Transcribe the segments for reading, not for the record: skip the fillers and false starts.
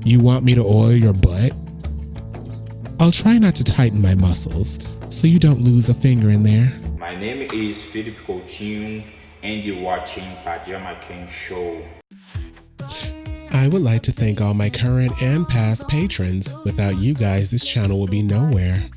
You want me to oil your butt? I'll try not to tighten my muscles so you don't lose a finger in there. My name is Philip Coutinho and you're watching Pajama King Show. I would like to thank all my current and past patrons. Without you guys, this channel would be nowhere.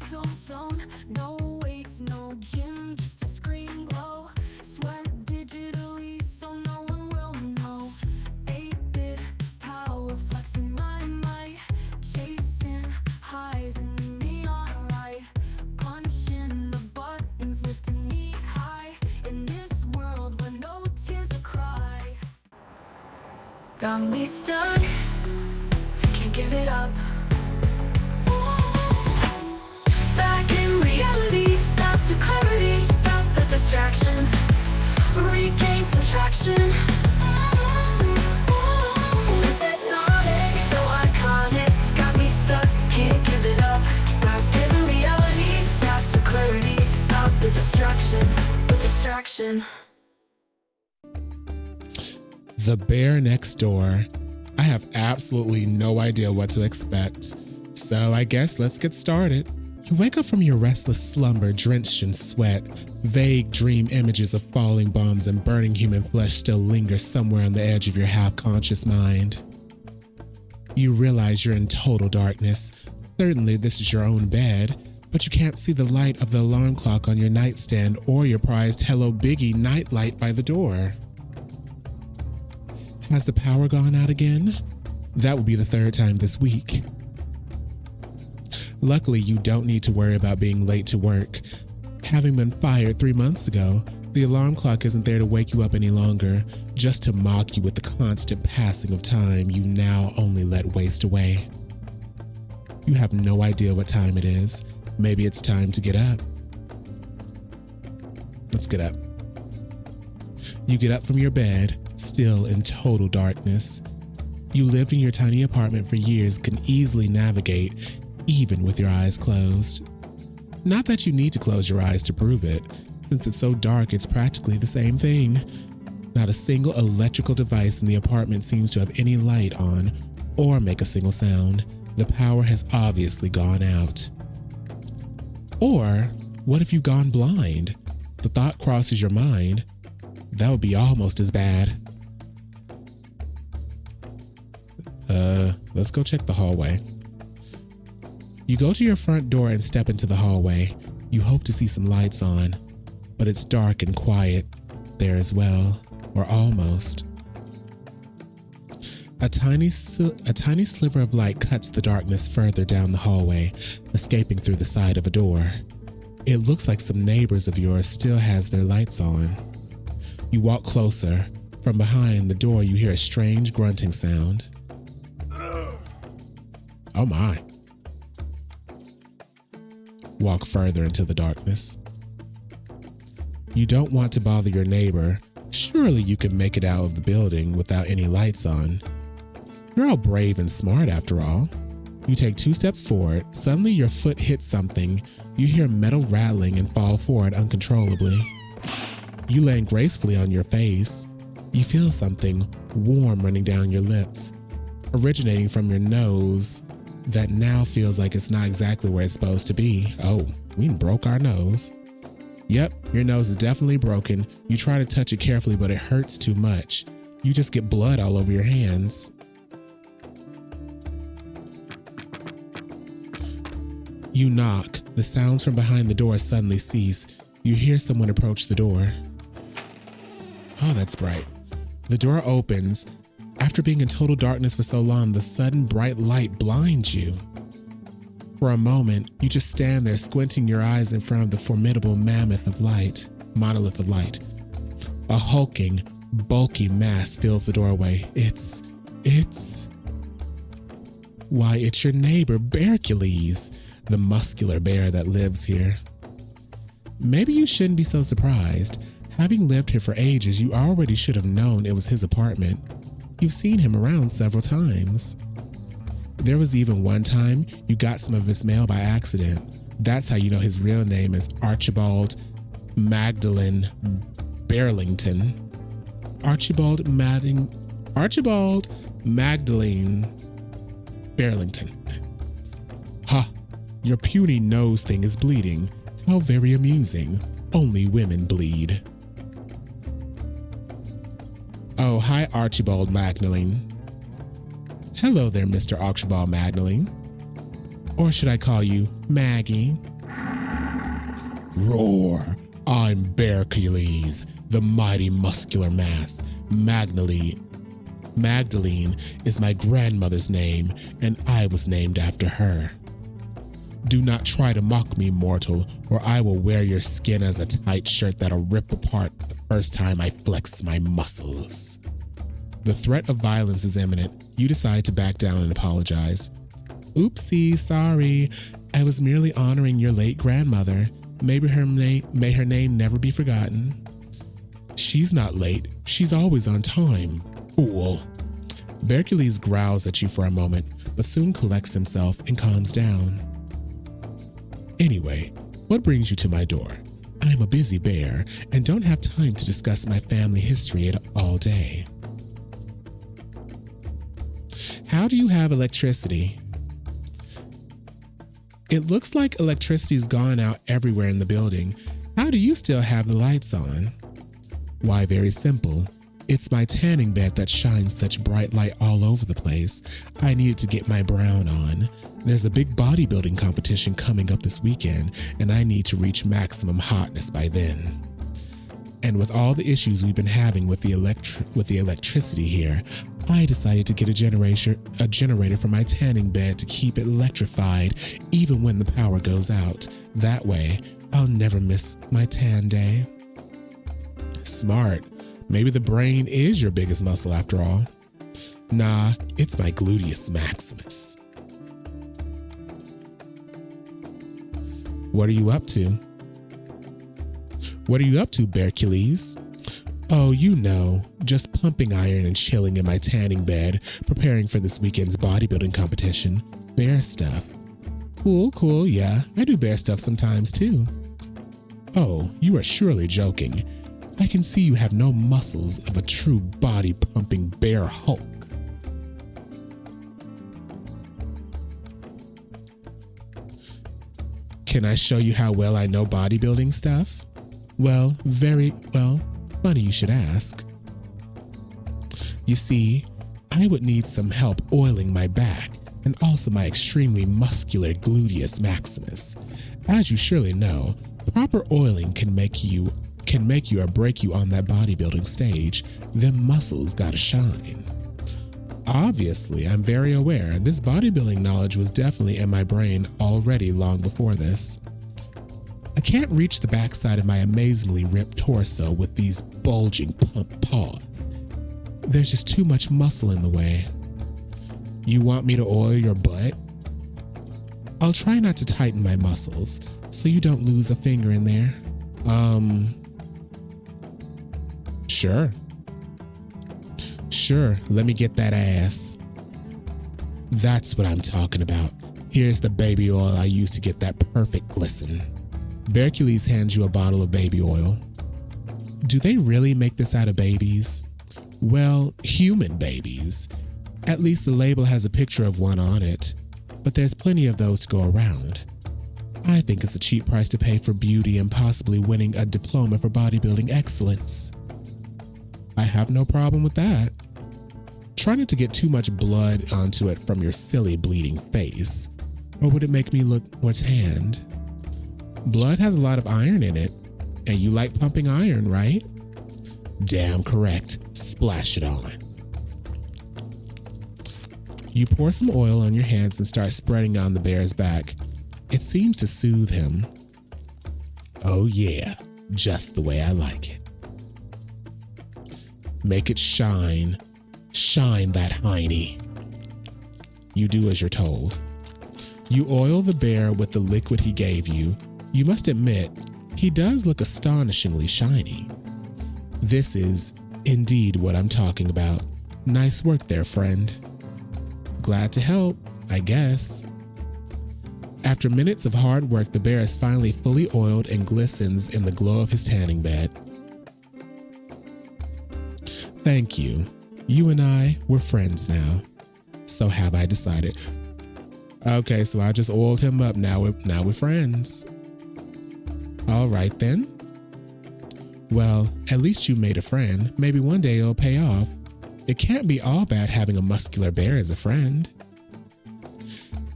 Got me stuck, can't give it up. Back in reality, stop to clarity, stop the distraction, regain some traction. Is it hypnotic, so iconic? Got me stuck, can't give it up. Back in reality, stop to clarity, stop the distraction. The Bear Next Door. I have absolutely no idea what to expect, so I guess let's get started. You wake up from your restless slumber drenched in sweat. Vague dream images of falling bombs and burning human flesh still linger somewhere on the edge of your half-conscious mind. You realize you're in total darkness. Certainly this is your own bed, but you can't see the light of the alarm clock on your nightstand or your prized Hello Biggie nightlight by the door. Has the power gone out again? That will be the third time this week. Luckily, you don't need to worry about being late to work. Having been fired 3 months ago, the alarm clock isn't there to wake you up any longer, just to mock you with the constant passing of time you now only let waste away. You have no idea what time it is. Maybe it's time to get up. Let's get up. You get up from your bed, still in total darkness. You lived in your tiny apartment for years and can easily navigate, even with your eyes closed. Not that you need to close your eyes to prove it, since it's so dark it's practically the same thing. Not a single electrical device in the apartment seems to have any light on or make a single sound. The power has obviously gone out. Or, what if you've gone blind? The thought crosses your mind. That would be almost as bad. Let's go check the hallway. You go to your front door and step into the hallway. You hope to see some lights on, but it's dark and quiet there as well, or almost. A tiny sliver of light cuts the darkness further down the hallway, escaping through the side of a door. It looks like some neighbors of yours still has their lights on. You walk closer. From behind the door, you hear a strange grunting sound. Oh my. Walk further into the darkness. You don't want to bother your neighbor. Surely you can make it out of the building without any lights on. You're all brave and smart after all. You take 2 steps forward. Suddenly your foot hits something. You hear metal rattling and fall forward uncontrollably. You land gracefully on your face. You feel something warm running down your lips, originating from your nose that now feels like it's not exactly where it's supposed to be. Oh, we broke our nose. Yep, your nose is definitely broken. You try to touch it carefully, but it hurts too much. You just get blood all over your hands. You knock. The sounds from behind the door suddenly cease. You hear someone approach the door. Oh, that's bright. The door opens. After being in total darkness for so long, the sudden bright light blinds you. For a moment, you just stand there squinting your eyes in front of the formidable monolith of light. A hulking, bulky mass fills the doorway. Why, it's your neighbor, Bearcules, the muscular bear that lives here. Maybe you shouldn't be so surprised. Having lived here for ages, you already should have known it was his apartment. You've seen him around several times. There was even one time you got some of his mail by accident. That's how you know his real name is Archibald Magdalene Burlington. Archibald Magdalene Burlington. Ha! Your puny nose thing is bleeding. How very amusing. Only women bleed. Oh, hi, Archibald Magdalene. Hello there, Mr. Archibald Magdalene. Or should I call you Maggie? Roar! I'm Hercules, the mighty muscular mass. Magdalene is my grandmother's name, and I was named after her. Do not try to mock me, mortal, or I will wear your skin as a tight shirt that'll rip apart the first time I flex my muscles. The threat of violence is imminent. You decide to back down and apologize. Oopsie, sorry. I was merely honoring your late grandmother. May her name never be forgotten. She's not late. She's always on time. Fool. Hercules growls at you for a moment, but soon collects himself and calms down. Anyway, what brings you to my door? I'm a busy bear and don't have time to discuss my family history all day. How do you have electricity? It looks like electricity's gone out everywhere in the building. How do you still have the lights on? Why, very simple. It's my tanning bed that shines such bright light all over the place. I needed to get my brown on. There's a big bodybuilding competition coming up this weekend, and I need to reach maximum hotness by then. And with all the issues we've been having with the electricity here, I decided to get a generator for my tanning bed to keep it electrified even when the power goes out. That way, I'll never miss my tan day. Smart. Maybe the brain is your biggest muscle after all. Nah, it's my gluteus maximus. What are you up to? What are you up to, Hercules? Oh, you know, just pumping iron and chilling in my tanning bed, preparing for this weekend's bodybuilding competition. Bear stuff. Cool, yeah. I do bear stuff sometimes too. Oh, you are surely joking. I can see you have no muscles of a true body-pumping bear Hulk. Can I show you how well I know bodybuilding stuff? Well, very well. Funny you should ask. You see, I would need some help oiling my back and also my extremely muscular gluteus maximus. As you surely know, proper oiling can make you or break you on that bodybuilding stage. Them muscles gotta shine. Obviously, I'm very aware this bodybuilding knowledge was definitely in my brain already long before this. I can't reach the backside of my amazingly ripped torso with these bulging pump paws. There's just too much muscle in the way. You want me to oil your butt? I'll try not to tighten my muscles so you don't lose a finger in there. Sure, let me get that ass. That's what I'm talking about. Here's the baby oil I use to get that perfect glisten. Hercules hands you a bottle of baby oil. Do they really make this out of babies? Well, human babies. At least the label has a picture of one on it, but there's plenty of those to go around. I think it's a cheap price to pay for beauty and possibly winning a diploma for bodybuilding excellence. I have no problem with that. Try not to get too much blood onto it from your silly bleeding face, or would it make me look more tanned? Blood has a lot of iron in it, and you like pumping iron, right? Damn correct. Splash it on. You pour some oil on your hands and start spreading on the bear's back. It seems to soothe him. Oh yeah, just the way I like it. Make it shine. Shine that hiney. You do as you're told. You oil the bear with the liquid he gave you. You must admit, he does look astonishingly shiny. This is indeed what I'm talking about. Nice work there, friend. Glad to help, I guess. After minutes of hard work, the bear is finally fully oiled and glistens in the glow of his tanning bed. Thank you. You and I, we're friends now. So have I decided. Okay, so I just oiled him up. Now we're friends. All right then. Well, at least you made a friend. Maybe one day it'll pay off. It can't be all bad having a muscular bear as a friend.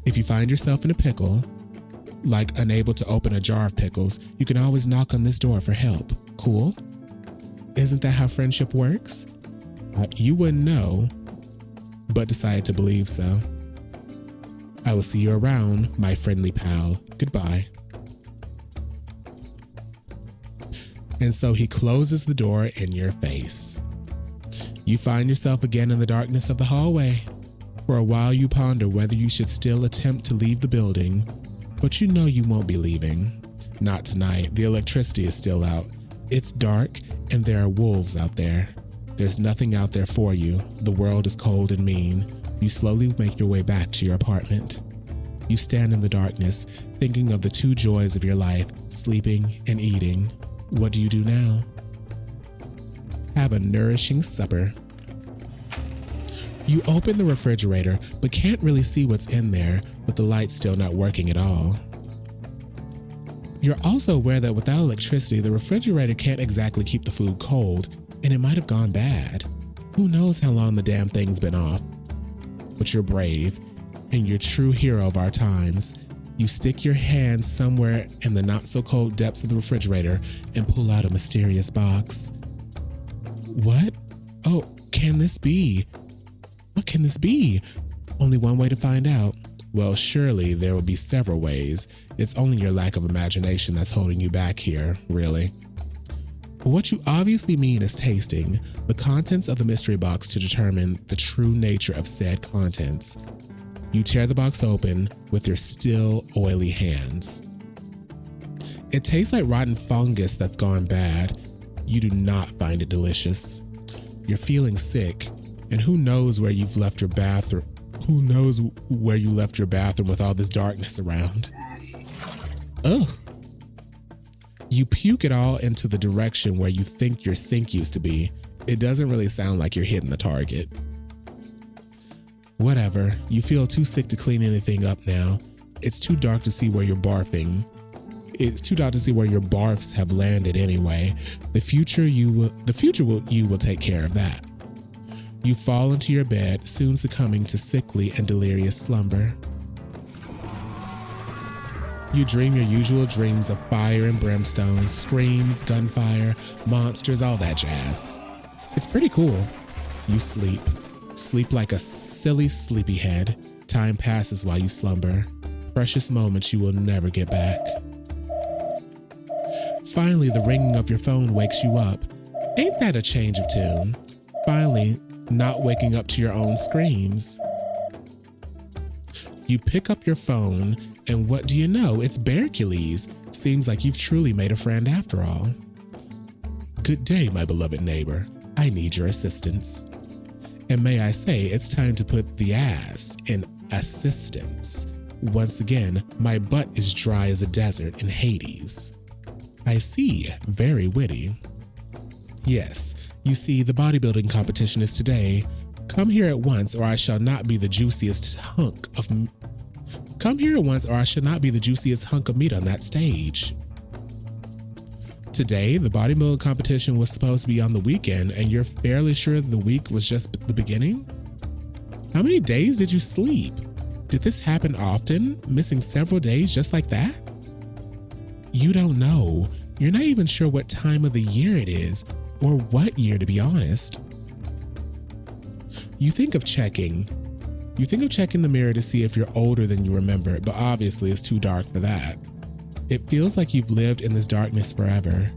If you find yourself in a pickle, like unable to open a jar of pickles, you can always knock on this door for help. Cool? Isn't that how friendship works? You wouldn't know, but decided to believe so. I will see you around, my friendly pal. Goodbye. And so he closes the door in your face. You find yourself again in the darkness of the hallway. For a while you ponder whether you should still attempt to leave the building, but you know you won't be leaving. Not tonight. The electricity is still out. It's dark and there are wolves out there. There's nothing out there for you. The world is cold and mean. You slowly make your way back to your apartment. You stand in the darkness, thinking of the two joys of your life, sleeping and eating. What do you do now? Have a nourishing supper. You open the refrigerator, but can't really see what's in there, with the lights still not working at all. You're also aware that without electricity, the refrigerator can't exactly keep the food cold, and it might have gone bad. Who knows how long the damn thing's been off? But you're brave, and you're true hero of our times. You stick your hand somewhere in the not-so-cold depths of the refrigerator and pull out a mysterious box. What? Oh, can this be? What can this be? Only one way to find out. Well, surely there will be several ways. It's only your lack of imagination that's holding you back here, really. But what you obviously mean is tasting the contents of the mystery box to determine the true nature of said contents. You tear the box open with your still oily hands. It tastes like rotten fungus that's gone bad. You do not find it delicious. You're feeling sick, and who knows where you've left your bathroom? Who knows where you left your bathroom with all this darkness around? Ugh. You puke it all into the direction where you think your sink used to be. It doesn't really sound like you're hitting the target. Whatever, you feel too sick to clean anything up now. It's too dark to see where you're barfing. It's too dark to see where your barfs have landed anyway. The future you will take care of that. You fall into your bed, soon succumbing to sickly and delirious slumber. You dream your usual dreams of fire and brimstone, screams, gunfire, monsters, all that jazz. It's pretty cool. You sleep. Sleep like a silly sleepyhead. Time passes while you slumber. Precious moments you will never get back. Finally, the ringing of your phone wakes you up. Ain't that a change of tune? Finally, not waking up to your own screams. You pick up your phone, and what do you know? It's Bearcules. Seems like you've truly made a friend after all. Good day, my beloved neighbor. I need your assistance. And may I say, it's time to put the ass in assistance. Once again, my butt is dry as a desert in Hades. I see, very witty. Yes, you see, the bodybuilding competition is today. Come here at once, or I shall not be the juiciest hunk of meat on that stage. Today, the bodybuilding competition was supposed to be on the weekend, and you're fairly sure the week was just the beginning? How many days did you sleep? Did this happen often, missing several days just like that? You don't know. You're not even sure what time of the year it is, or what year, to be honest. You think of checking the mirror to see if you're older than you remember, but obviously it's too dark for that. It feels like you've lived in this darkness forever.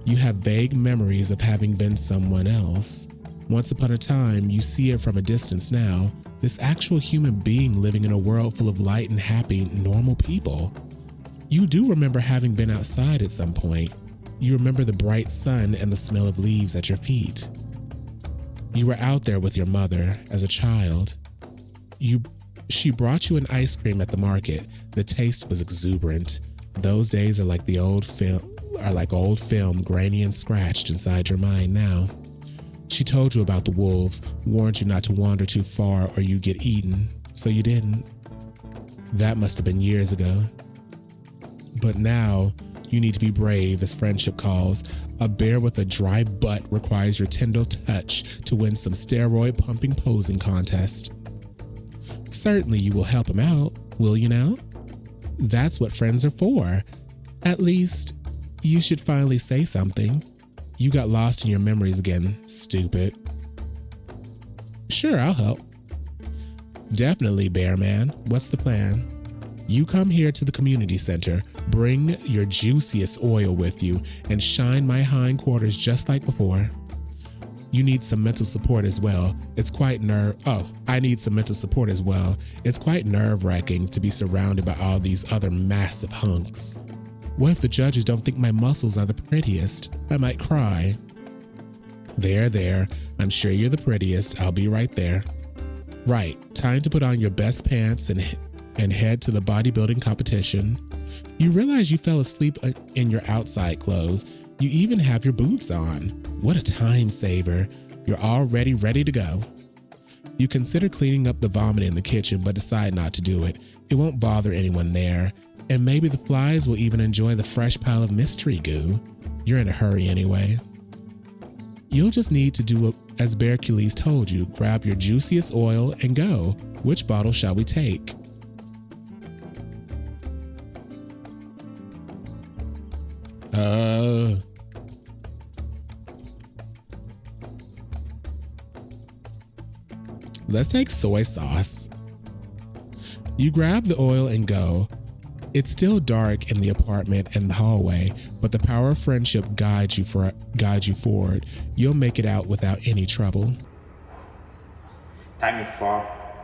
You have vague memories of having been someone else. Once upon a time, you see it from a distance now, this actual human being living in a world full of light and happy, normal people. You do remember having been outside at some point. You remember the bright sun and the smell of leaves at your feet. You were out there with your mother as a child. She brought you an ice cream at the market. The taste was exuberant. Those days are like old film, grainy and scratched inside your mind now. She told you about the wolves, warned you not to wander too far or you get eaten, so you didn't. That must have been years ago. But now, you need to be brave as friendship calls. A bear with a dry butt requires your tender touch to win some steroid pumping posing contest. Certainly you will help him out, will you now? That's what friends are for. At least, you should finally say something. You got lost in your memories again, stupid. Sure, I'll help. Definitely, Bear Man. What's the plan? You come here to the community center, bring your juiciest oil with you, and shine my hindquarters just like before. You need some mental support as well. I need some mental support as well. It's quite nerve-wracking to be surrounded by all these other massive hunks. What if the judges don't think my muscles are the prettiest? I might cry. There. I'm sure you're the prettiest. I'll be right there. Right, time to put on your best pants and head to the bodybuilding competition. You realize you fell asleep in your outside clothes. You even have your boots on. What a time saver. You're already ready to go. You consider cleaning up the vomit in the kitchen, but decide not to do it. It won't bother anyone there. And maybe the flies will even enjoy the fresh pile of mystery goo. You're in a hurry anyway. You'll just need to do as Bearcules told you. Grab your juiciest oil and go. Which bottle shall we take? Let's take soy sauce. You grab the oil and go. It's still dark in the apartment and the hallway, but the power of friendship guides you forward. You'll make it out without any trouble. Time for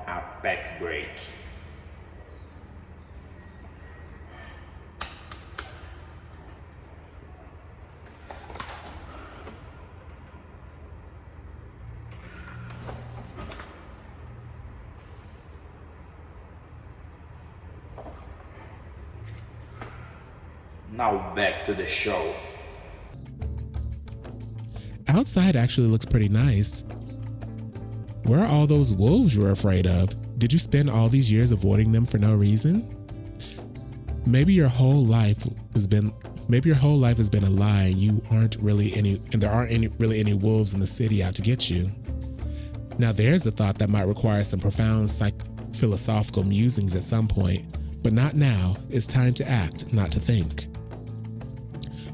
a back break. Now back to the show. Outside actually looks pretty nice. Where are all those wolves you were afraid of? Did you spend all these years avoiding them for no reason? Maybe your whole life has been a lie and there aren't really any wolves in the city out to get you. Now there's a thought that might require some profound philosophical musings at some point, but not now. It's time to act, not to think.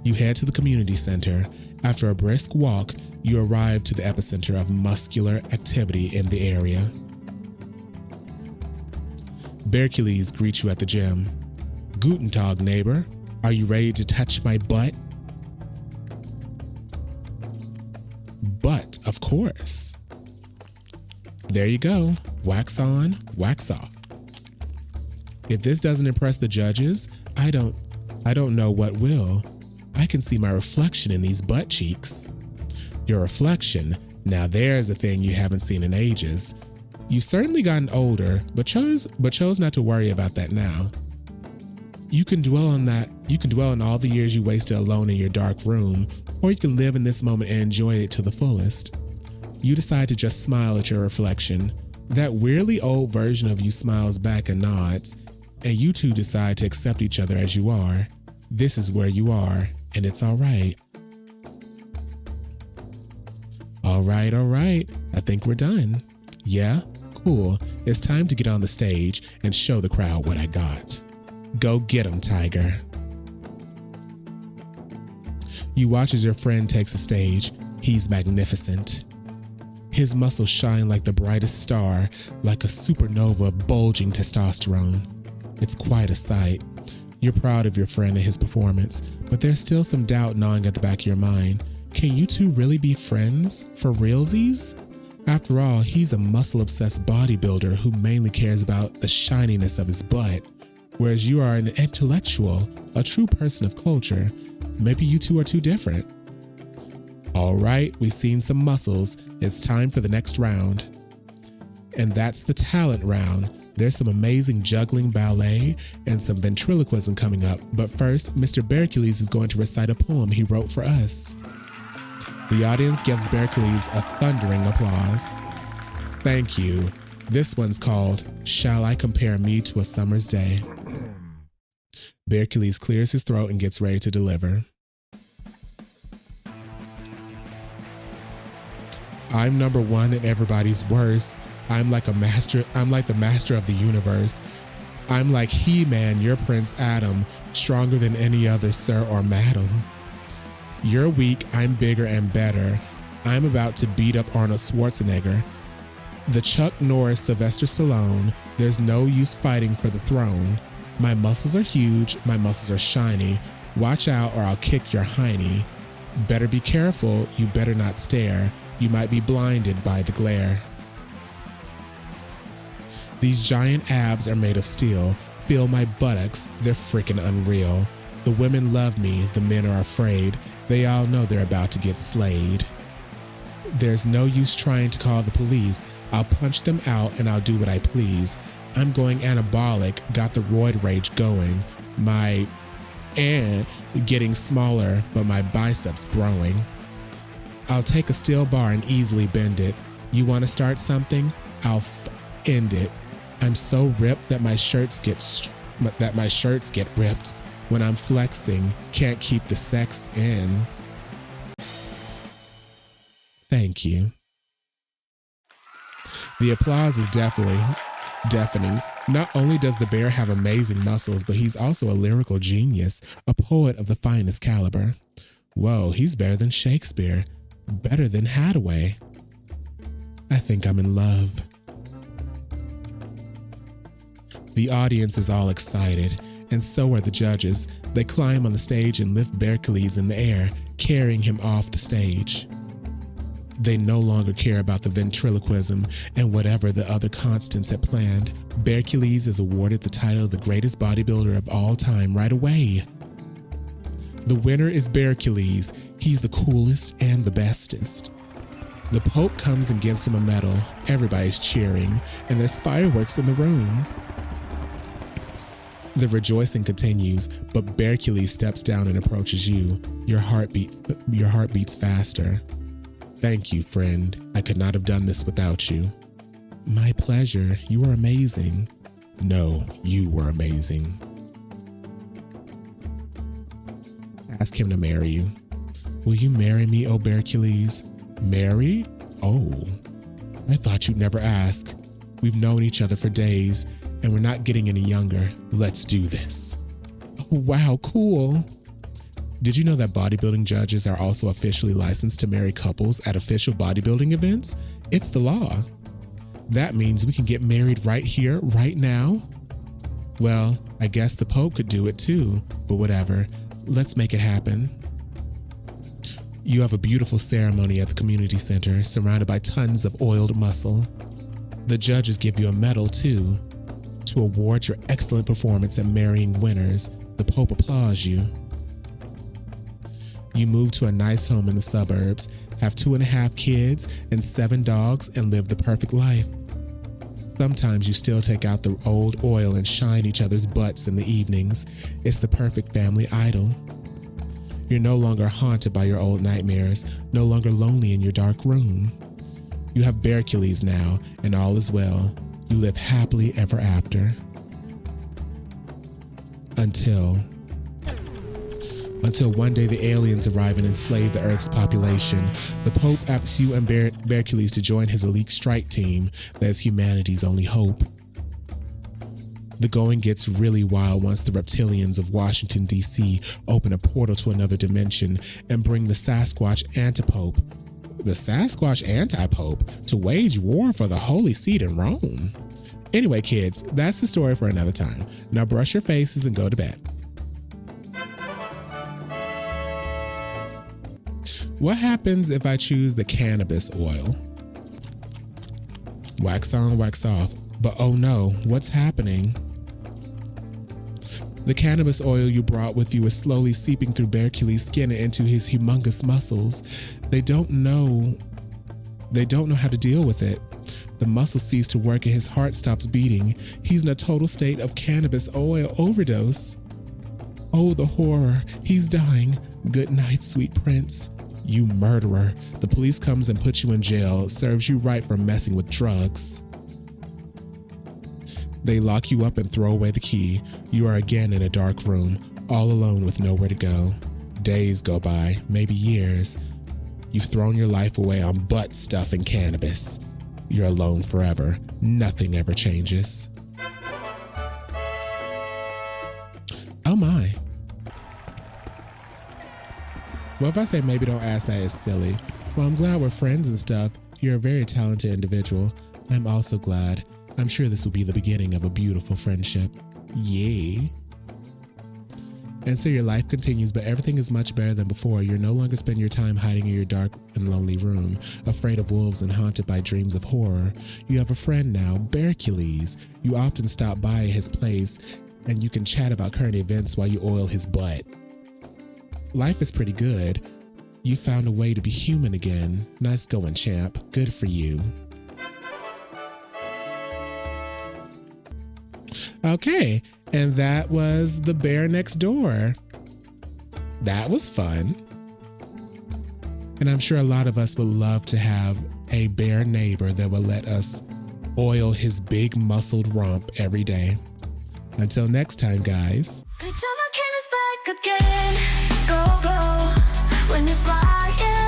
You head to the community center. After a brisk walk, you arrive to the epicenter of muscular activity in the area. Bearcules greets you at the gym. Guten Tag, neighbor. Are you ready to touch my butt? Butt, of course. There you go. Wax on, wax off. If this doesn't impress the judges, I don't know what will. I can see my reflection in these butt cheeks. Your reflection, now there's a thing you haven't seen in ages. You've certainly gotten older, but chose not to worry about that now. You can dwell on all the years you wasted alone in your dark room, or you can live in this moment and enjoy it to the fullest. You decide to just smile at your reflection. That weirdly old version of you smiles back and nods, and you two decide to accept each other as you are. This is where you are, and it's all right. All right. I think we're done. Yeah? Cool. It's time to get on the stage and show the crowd what I got. Go get 'em, Tiger. You watch as your friend takes the stage. He's magnificent. His muscles shine like the brightest star, like a supernova of bulging testosterone. It's quite a sight. You're proud of your friend and his performance, but there's still some doubt gnawing at the back of your mind. Can you two really be friends? For realsies? After all, he's a muscle-obsessed bodybuilder who mainly cares about the shininess of his butt, whereas you are an intellectual, a true person of culture. Maybe you two are too different. All right, we've seen some muscles. It's time for the next round. And that's the talent round. There's some amazing juggling, ballet, and some ventriloquism coming up. But first, Mr. Bearcules is going to recite a poem he wrote for us. The audience gives Berkeley's a thundering applause. Thank you. This one's called Shall I Compare Me to a Summer's Day? Berkeley's clears his throat and gets ready to deliver. I'm number one and everybody's worse. I'm like the master of the universe. I'm like He-Man, your Prince Adam, stronger than any other sir or madam. You're weak, I'm bigger and better. I'm about to beat up Arnold Schwarzenegger. The Chuck Norris, Sylvester Stallone, there's no use fighting for the throne. My muscles are huge, my muscles are shiny. Watch out or I'll kick your hiney. Better be careful, you better not stare. You might be blinded by the glare. These giant abs are made of steel. Feel my buttocks, they're freaking unreal. The women love me, the men are afraid. They all know they're about to get slayed. There's no use trying to call the police. I'll punch them out and I'll do what I please. I'm going anabolic, got the roid rage going. My getting smaller, but my biceps growing. I'll take a steel bar and easily bend it. You want to start something? I'll end it. I'm so ripped that my shirts get ripped. When I'm flexing, can't keep the sex in. Thank you. The applause is deafening. Not only does the bear have amazing muscles, but he's also a lyrical genius, a poet of the finest caliber. Whoa, he's better than Shakespeare. Better than Hathaway. I think I'm in love. The audience is all excited, and so are the judges. They climb on the stage and lift Berkeley's in the air, carrying him off the stage. They no longer care about the ventriloquism and whatever the other constants had planned. Berkeley's is awarded the title of the greatest bodybuilder of all time right away. The winner is Berkeley's. He's the coolest and the bestest. The Pope comes and gives him a medal. Everybody's cheering, and there's fireworks in the room. The rejoicing continues, but Berkeley steps down and approaches you. Your heart beats faster. Thank you, friend. I could not have done this without you. My pleasure. You were amazing. No, you were amazing. Ask him to marry you. Will you marry me, O Berkeley's? Marry? Oh, I thought you'd never ask. We've known each other for days, and we're not getting any younger. Let's do this. Oh, wow, cool. Did you know that bodybuilding judges are also officially licensed to marry couples at official bodybuilding events? It's the law. That means we can get married right here, right now. Well, I guess the Pope could do it too, but whatever. Let's make it happen. You have a beautiful ceremony at the community center, surrounded by tons of oiled muscle. The judges give you a medal too, to award your excellent performance at marrying winners. The Pope applauds you. You move to a nice home in the suburbs, have 2.5 kids and 7 dogs, and live the perfect life. Sometimes you still take out the old oil and shine each other's butts in the evenings. It's the perfect family idol. You're no longer haunted by your old nightmares, no longer lonely in your dark room. You have Berkeley's now, and all is well. You live happily ever after. Until one day the aliens arrive and enslave the Earth's population. The Pope asks you and Berkeley's to join his elite strike team that is humanity's only hope. The going gets really wild once the reptilians of Washington, D.C. open a portal to another dimension and bring the Sasquatch Antipope, to wage war for the Holy See in Rome. Anyway, kids, that's the story for another time. Now brush your faces and go to bed. What happens if I choose the cannabis oil? Wax on, wax off. But oh no, what's happening? The cannabis oil you brought with you is slowly seeping through Berkeley's skin and into his humongous muscles. They don't know how to deal with it. The muscles cease to work and his heart stops beating. He's in a total state of cannabis oil overdose. Oh, the horror. He's dying. Good night, sweet prince. You murderer. The police comes and puts you in jail, serves you right for messing with drugs. They lock you up and throw away the key. You are again in a dark room, all alone with nowhere to go. Days go by, maybe years. You've thrown your life away on butt stuff and cannabis. You're alone forever. Nothing ever changes. Oh my. Well, if I say maybe don't ask that, it's silly. Well, I'm glad we're friends and stuff. You're a very talented individual. I'm also glad. I'm sure this will be the beginning of a beautiful friendship. Yay. And so your life continues, but everything is much better than before. You're no longer spending your time hiding in your dark and lonely room, afraid of wolves and haunted by dreams of horror. You have a friend now, Bercules. You often stop by his place, and you can chat about current events while you oil his butt. Life is pretty good. You found a way to be human again. Nice going, champ. Good for you. Okay, and that was The Bear Next Door. That was fun. And I'm sure a lot of us would love to have a bear neighbor that will let us oil his big muscled rump every day. Until next time, guys. Pajama King is back again. Go, go. When you're sliding